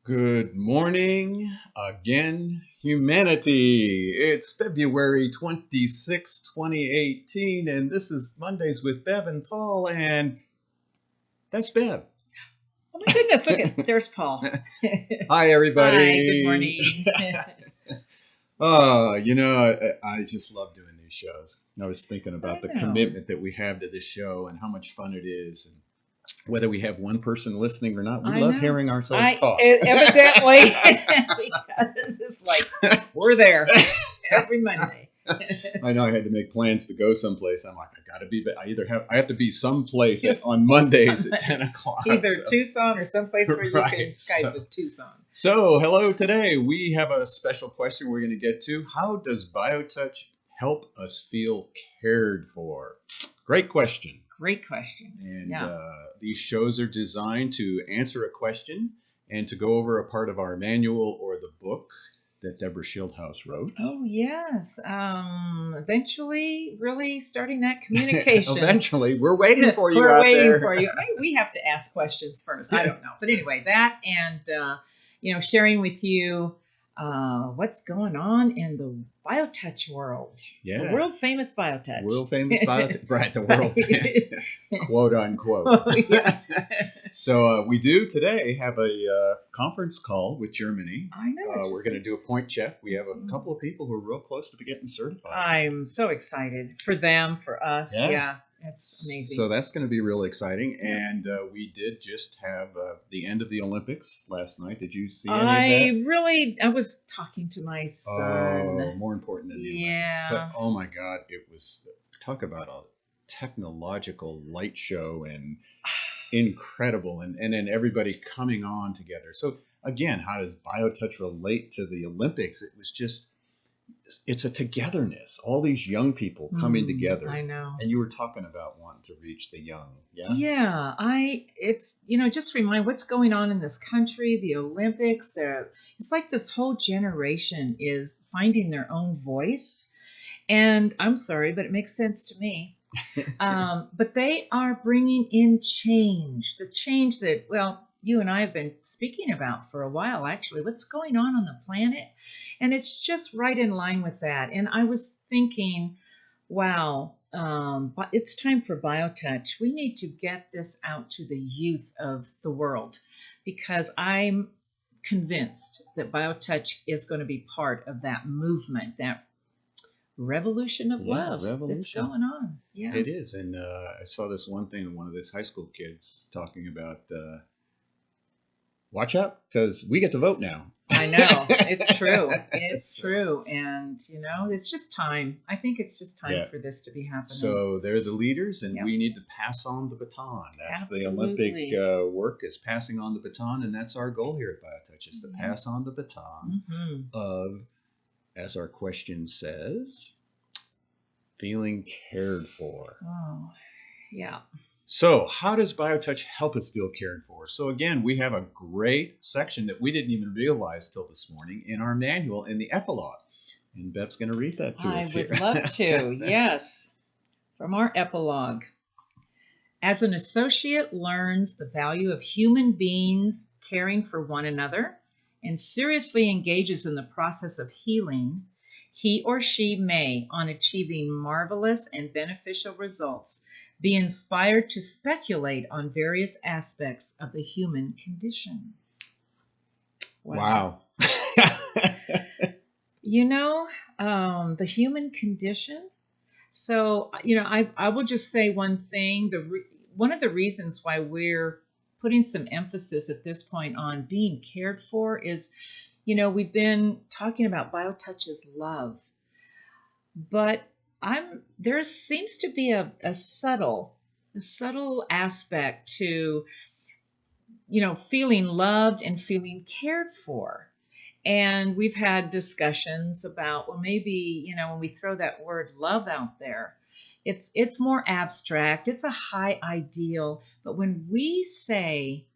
Good morning again, humanity. It's February 2018, and this is Mondays with Bev and Paul, and that's Bev. Oh my goodness, look at there's Paul. Hi, everybody. Hi, good morning. I just love doing these shows. I was thinking about the know. commitment that we have to this show and how much fun it is, and whether we have one person listening or not. We love hearing ourselves talk. Evidently, because it's like we're there every Monday. I know I had to make plans to go someplace. I'm like, I have to be someplace on Mondays at 10 o'clock. Either Tucson or someplace where you can Skype with Tucson. So, hello today. We have a special question we're going to get to. How does BioTouch help us feel cared for? Great question. Great question. And these shows are designed to answer a question and to go over a part of our manual or the book that Deborah Schildhouse wrote. Oh, yes. Eventually, really starting that communication. Eventually. We're waiting for you We're out waiting there. for you. Maybe we have to ask questions first. I don't know. But anyway, that and, sharing with you what's going on in the BioTouch world. Yeah. The world famous BioTouch. World famous BioTouch. Right, the world quote unquote. Oh, yeah. So we do today have a conference call with Germany. I know. We're going to do a point check. We have a couple of people who are real close to getting certified. I'm so excited for them, for us. Yeah. That's amazing. So that's going to be really exciting. And we did just have the end of the Olympics last night. Did you see any of that? I was talking to my son. Oh, more important than the Olympics. But oh my God, it was, talk about a technological light show and incredible. And then everybody coming on together. So again, how does BioTouch relate to the Olympics? It was just, it's a togetherness. All these young people coming together. I know. And you were talking about wanting to reach the young. Yeah. Yeah. It's just remind what's going on in this country, the Olympics. It's like this whole generation is finding their own voice. And I'm sorry, but it makes sense to me. But they are bringing in change, the change that, well, you and I have been speaking about for a while, actually, what's going on the planet. And it's just right in line with that. And I was thinking, wow, it's time for BioTouch. We need to get this out to the youth of the world, because I'm convinced that BioTouch is going to be part of that movement, that revolution of love that's going on. Yeah, it is. And I saw this one thing, one of these high school kids talking about, watch out, because we get to vote now. I know. It's true. It's true. And, it's just time. I think it's just time for this to be happening. So they're the leaders, and we need to pass on the baton. That's the Olympic work, is passing on the baton, and that's our goal here at BioTouch, is to pass on the baton of, as our question says, feeling cared for. Oh, yeah. So how does BioTouch help us feel cared for? So again, we have a great section that we didn't even realize till this morning in our manual in the epilogue. And Bev's going to read that to us here. I would love to, yes. From our epilogue. As an associate learns the value of human beings caring for one another and seriously engages in the process of healing, he or she may, on achieving marvelous and beneficial results, be inspired to speculate on various aspects of the human condition. Wow. The human condition. So, I will just say one thing. One of the reasons why we're putting some emphasis at this point on being cared for is, we've been talking about BioTouch's love, but there seems to be a subtle aspect to, feeling loved and feeling cared for. And we've had discussions about, well, maybe, when we throw that word love out there, it's more abstract. It's a high ideal. But when we say,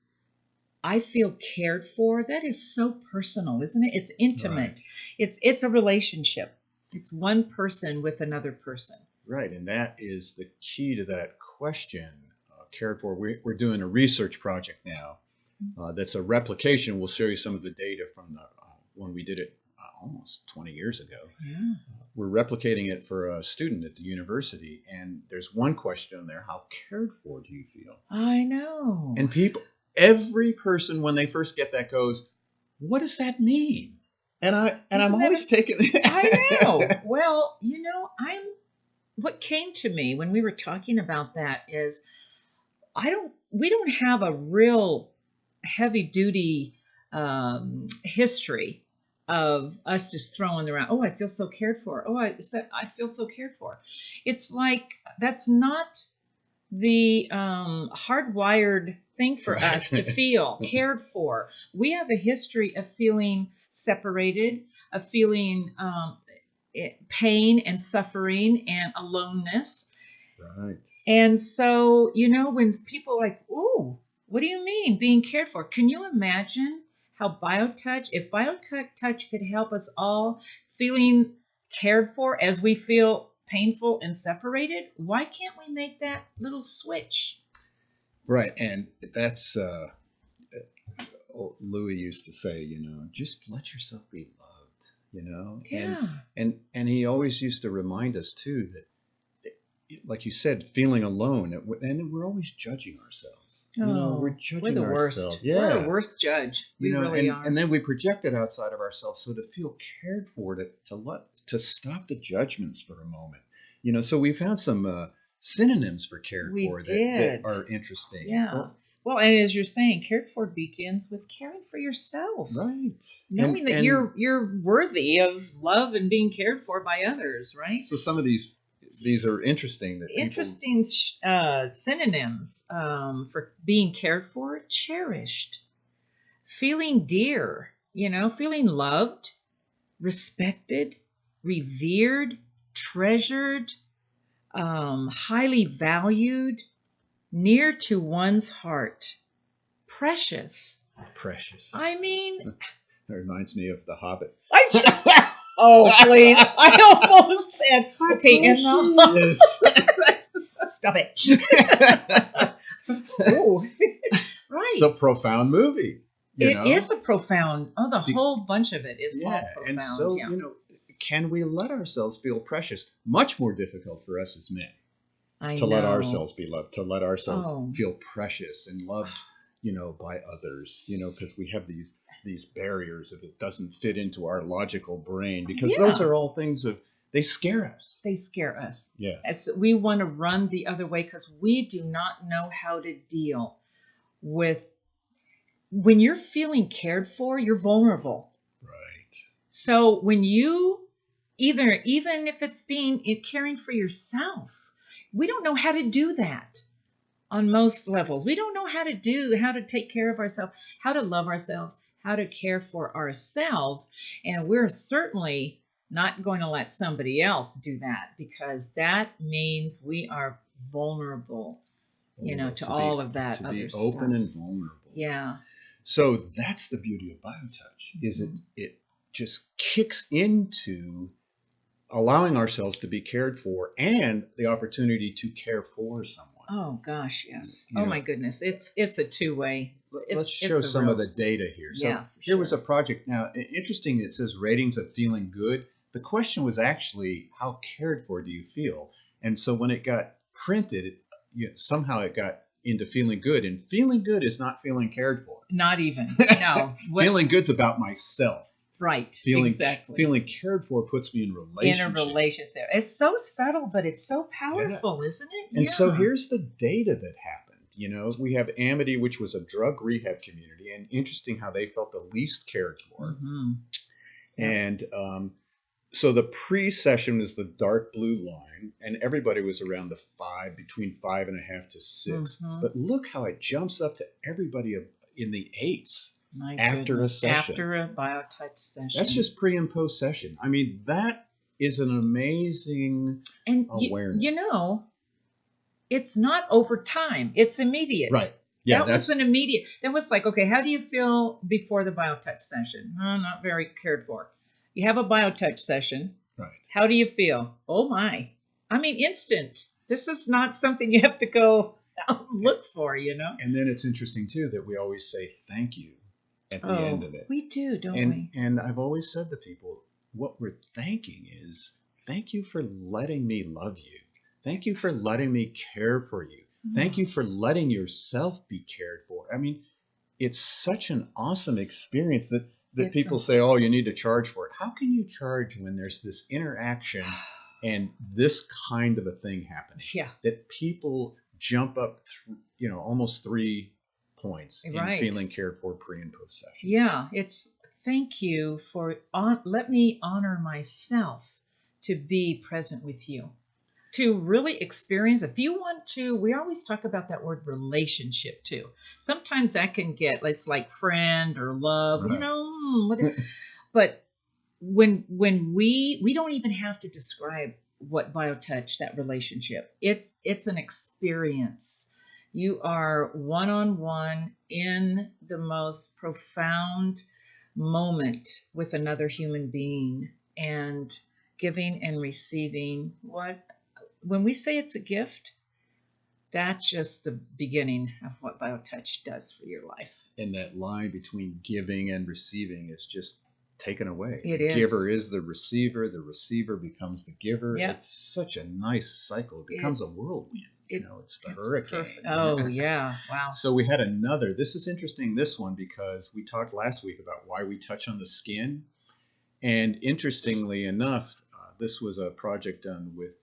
I feel cared for, that is so personal, isn't it? It's intimate. Right. It's a relationship. It's one person with another person. Right, and that is the key to that question, cared for. We're doing a research project now that's a replication. We'll show you some of the data from the when we did it almost 20 years ago. Yeah. We're replicating it for a student at the university, and there's one question there: how cared for do you feel? I know. And every person when they first get that goes, "What does that mean?" And I'm always taking. I know. Well, what came to me when we were talking about that is we don't have a real heavy duty history of us just throwing around, oh, I feel so cared for. Oh, I feel so cared for. It's like that's not the hardwired thing for us to feel cared for. We have a history of feeling separated, of feeling pain and suffering and aloneness. Right. And so, when people are like, ooh, what do you mean being cared for? Can you imagine how if BioTouch could help us all feeling cared for as we feel painful and separated, why can't we make that little switch? Right. And that's, Louis used to say, just let yourself be loved, Yeah. And he always used to remind us too that, like you said, feeling alone, and we're always judging ourselves. We're judging the ourselves. Worst. Yeah. We're the worst judge. We really are. And then we project it outside of ourselves. So to feel cared for, to stop the judgments for a moment. So we found some synonyms for cared for that are interesting. Yeah. Well, and as you're saying, cared for begins with caring for yourself. Right. Knowing that you're worthy of love and being cared for by others, right? So some of these are interesting. Interesting synonyms for being cared for: cherished, feeling dear, feeling loved, respected, revered, treasured, highly valued, near to one's heart, precious. Precious. I mean, that reminds me of The Hobbit. Oh, please. I almost said, okay, and yes. Stop it. Ooh. Right. It's a profound movie. It is a profound, the whole bunch of it is all profound. And so, can we let ourselves feel precious? Much more difficult for us as men. To let ourselves be loved, to let ourselves feel precious and loved, by others, because we have these barriers if it doesn't fit into our logical brain, because those are all things they scare us. They scare us. Yes. We want to run the other way because we do not know how to deal with when you're feeling cared for, you're vulnerable. Right. So when you even if it's caring for yourself, we don't know how to do that on most levels. We don't know how to take care of ourselves, how to love ourselves, how to care for ourselves. And we're certainly not going to let somebody else do that, because that means we are vulnerable, to all of that other stuff. To be open and vulnerable. Yeah. So that's the beauty of BioTouch, is it just kicks into allowing ourselves to be cared for and the opportunity to care for someone. Oh gosh, yes. My goodness, it's a two-way. Let's show some of the data here. So here was a project. Now, interesting, it says ratings of feeling good. The question was actually, how cared for do you feel? And so when it got printed, somehow it got into feeling good, and feeling good is not feeling cared for. Not even. No. Feeling good's about myself. Right. Exactly. Feeling cared for puts me in relationship. In a relationship. It's so subtle, but it's so powerful, isn't it? And so here's the data that happened. We have Amity, which was a drug rehab community, and interesting how they felt the least cared for. Mm-hmm. And so the pre-session is the dark blue line, and everybody was around between 5.5 to 6. Mm-hmm. But look how it jumps up to everybody in the 8s. After a session. After a BioTouch session. That's just pre and post session. I mean, that is an amazing awareness. It's not over time. It's immediate. Right. Yeah, that was an immediate. That was like, okay, how do you feel before the BioTouch session? Not very cared for. You have a BioTouch session. Right. How do you feel? Oh my. I mean, instant. This is not something you have to go look for, And then it's interesting too that we always say thank you at the end of it. We do, don't we? And I've always said to people, what we're thanking is, thank you for letting me love you. Thank you for letting me care for you. Thank you for letting yourself be cared for. I mean, it's such an awesome experience that people say, oh, you need to charge for it. How can you charge when there's this interaction and this kind of a thing happening? Yeah. That people jump up, almost 3 points in feeling cared for pre and post session. Yeah, it's thank you for let me honor myself to be present with you, to really experience. If you want to, we always talk about that word relationship too. Sometimes that can get, it's like friend or love, right. But when we don't even have to describe what BioTouch, that relationship, it's an experience. You are one-on-one in the most profound moment with another human being, and giving and receiving. When we say it's a gift, that's just the beginning of what BioTouch does for your life. And that line between giving and receiving is just taken away. The giver is the receiver becomes the giver. Yep. It's such a nice cycle. It becomes a whirlwind. It's the hurricane. Perfect. Oh, yeah. Wow. So we had another. This is interesting, this one, because we talked last week about why we touch on the skin. And interestingly enough, this was a project done with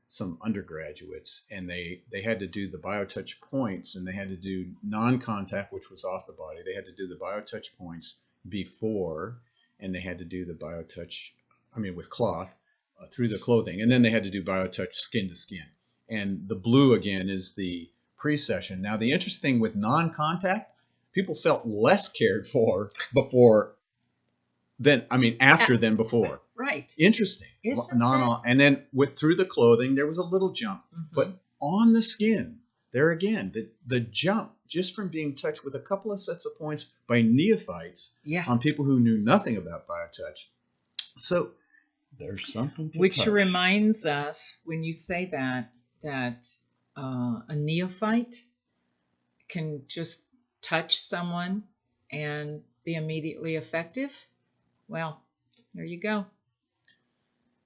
some undergraduates, and they had to do the BioTouch points, and they had to do non-contact, which was off the body. They had to do the BioTouch points before, and they had to do the BioTouch, with cloth through the clothing, and then they had to do BioTouch skin to skin. And the blue again is the pre-session. Now the interesting thing with non-contact, people felt less cared for after than before. Right. Interesting. And then through the clothing, there was a little jump. But on the skin, there again, the jump just from being touched with a couple of sets of points by neophytes on people who knew nothing about BioTouch. So there's something to Which touch. Reminds us, when you say that a neophyte can just touch someone and be immediately effective. Well, there you go.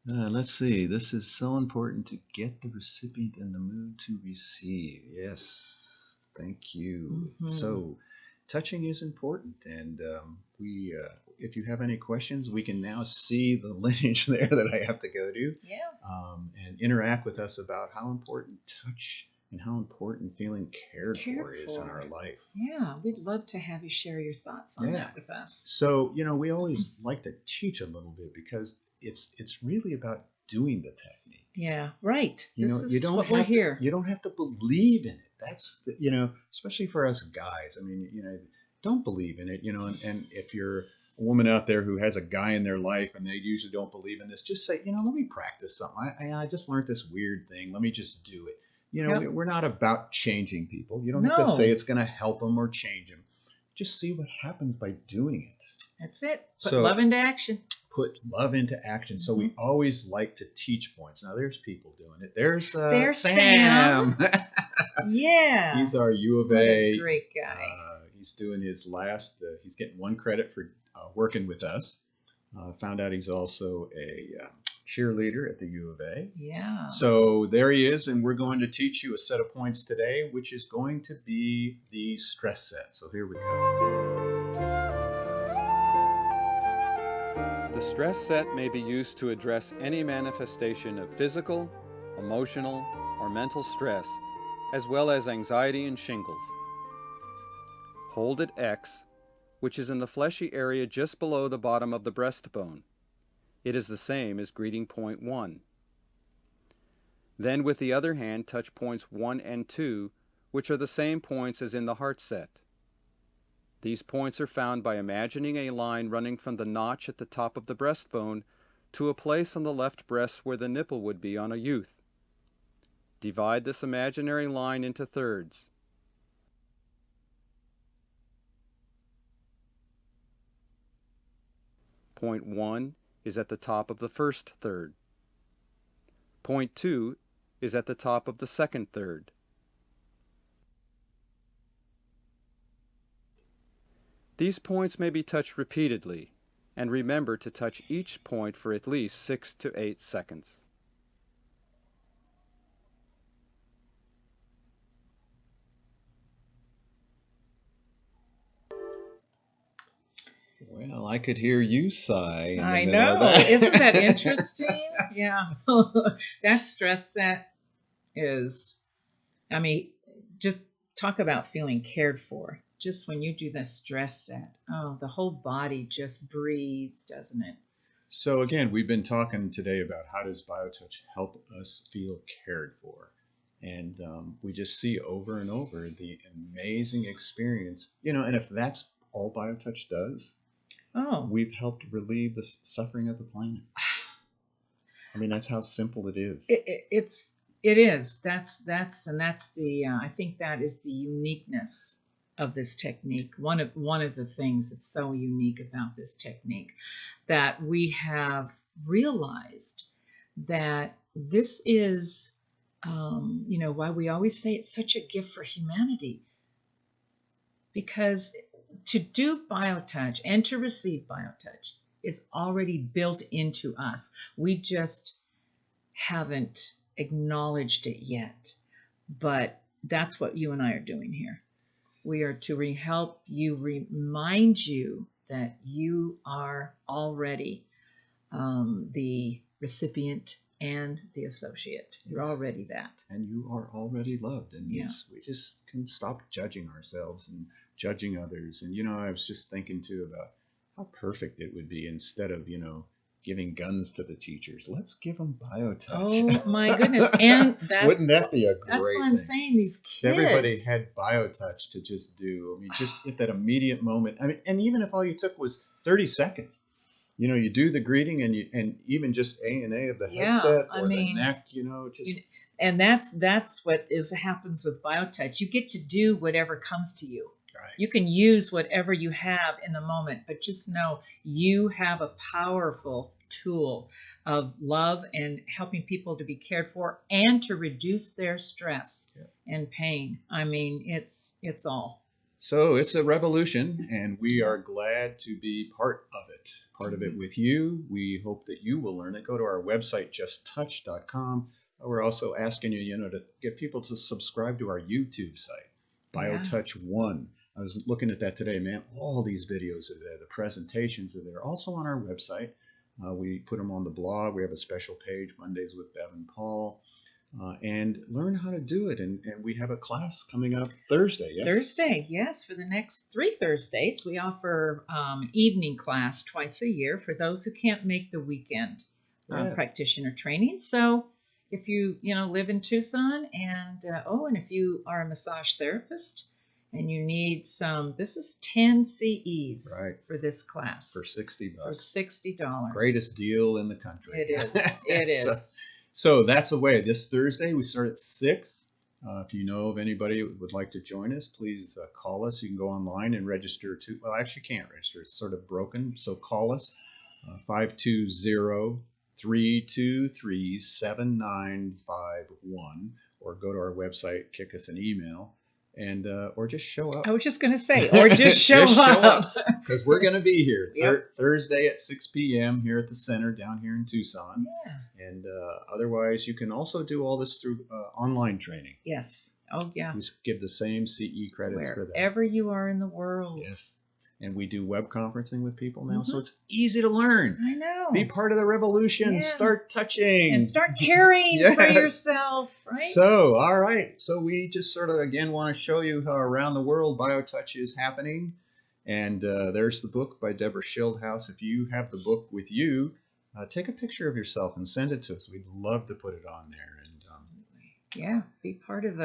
Let's see. This is so important to get the recipient in the mood to receive. Yes. Thank you. So touching is important. And if you have any questions, we can now see the lineage there that I have to go to. Yeah. And interact with us about how important touch and how important feeling cared for is in our life. Yeah, we'd love to have you share your thoughts on that with us. So, we always like to teach a little bit because it's really about doing the technique. Yeah, right. We're here. You don't have to believe in it. That's, especially for us guys. Don't believe in it, and if you're a woman out there who has a guy in their life and they usually don't believe in this, just say, let me practice something. I just learned this weird thing. Let me just do it. We're not about changing people. You don't have to say it's going to help them or change them. Just see what happens by doing it. That's it. Put love into action. Put love into action. So we always like to teach points. Now there's people doing it. There's Sam. Yeah. He's our U of A. Great guy. He's doing his last. He's getting 1 credit for working with us. Found out he's also a cheerleader at the U of A. Yeah. So there he is, and we're going to teach you a set of points today, which is going to be the stress set. So here we go. The stress set may be used to address any manifestation of physical, emotional, or mental stress, as well as anxiety and shingles. Hold at X, which is in the fleshy area just below the bottom of the breastbone. It is the same as greeting point 1. Then with the other hand touch points 1 and 2, which are the same points as in the heart set. These points are found by imagining a line running from the notch at the top of the breastbone to a place on the left breast where the nipple would be on a youth. Divide this imaginary line into thirds. Point 1 is at the top of the first third. Point 2 is at the top of the second third. These points may be touched repeatedly, and remember to touch each point for at least 6 to 8 seconds. Well, I could hear you sigh in the I middle of know. that. Isn't that interesting? Yeah. That stress set is, I mean, just talk about feeling cared for. Just when you do the stress set, oh, the whole body just breathes, doesn't it? So again, we've been talking today about how does BioTouch help us feel cared for. And we just see over and over the amazing experience, and if that's all BioTouch does, we've helped relieve the suffering of the planet. I mean, that's how simple it is. It is. That's the I think that is the uniqueness of this technique. One of the things that's so unique about this technique, that we have realized that this is, why we always say it's such a gift for humanity. Because to do BioTouch and to receive BioTouch is already built into us. We just haven't acknowledged it yet. But that's what you and I are doing here. We are to help you, remind you that you are already the recipient and the associate. You're already that. And you are already loved. And we just can stop judging ourselves and judging others. And, I was just thinking, too, about how perfect it would be instead of, giving guns to the teachers. Let's give them BioTouch. Oh, my goodness. And wouldn't that be a great That's what I'm thing? saying. These kids. Everybody had BioTouch to just do. I mean, just at that immediate moment. I mean, and even if all you took was 30 seconds, you do the greeting and even just A&A of the headset or the neck, just. And that's what happens with BioTouch. You get to do whatever comes to you. Right. You can use whatever you have in the moment, but just know you have a powerful tool of love and helping people to be cared for and to reduce their stress and pain. I mean, it's all. So it's a revolution, and we are glad to be part of it with you. We hope that you will learn it. Go to our website, justtouch.com. We're also asking you, to get people to subscribe to our YouTube site, BioTouch 1. I was looking at that today, man. All these videos are there. The presentations are there. Also on our website. We put them on the blog. We have a special page, Mondays with Bev Paul. And learn how to do it. And we have a class coming up Thursday, yes? Thursday, yes. For the next 3 Thursdays, we offer evening class twice a year for those who can't make the weekend practitioner training. So if you live in Tucson and if you are a massage therapist and you need this is 10 CEs for this class. For $60. For $60. Greatest deal in the country. It is. It is. So that's a way. This Thursday, we start at 6. If you know of anybody who would like to join us, please call us. You can go online and register too. Well, actually, you can't register. It's sort of broken. So call us, 520-323-7951, or go to our website, kick us an email, and or just show up. I was just going to say, or just show up. Because we're going to be here Thursday at 6 p.m. here at the center down here in Tucson. Yeah. And otherwise, you can also do all this through online training. Yes. Oh, yeah. We give the same CE credits for that. Wherever you are in the world. Yes. And we do web conferencing with people now, so it's easy to learn. I know. Be part of the revolution. Yeah. Start touching. And start caring for yourself, right? So, all right. So we just sort of, again, want to show you how around the world BioTouch is happening. And there's the book by Deborah Schildhouse. If you have the book with you, take a picture of yourself and send it to us. We'd love to put it on there. And be part of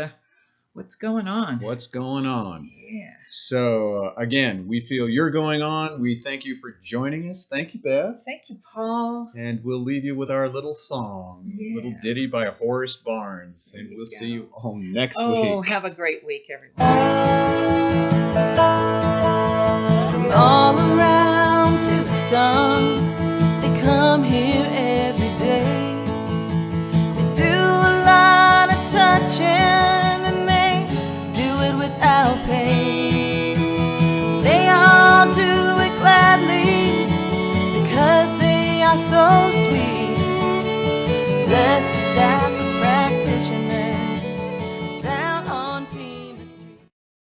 what's going on. What's going on. Yeah. So, again, we feel you're going on. We thank you for joining us. Thank you, Bev. Thank you, Paul. And we'll leave you with our little song, little ditty by Horace Barnes. And we'll see you all next week. Oh, have a great week, everyone. From all around to the sun, they come here every day. They do a lot of touching, and they do it without pay. They all are so sweet.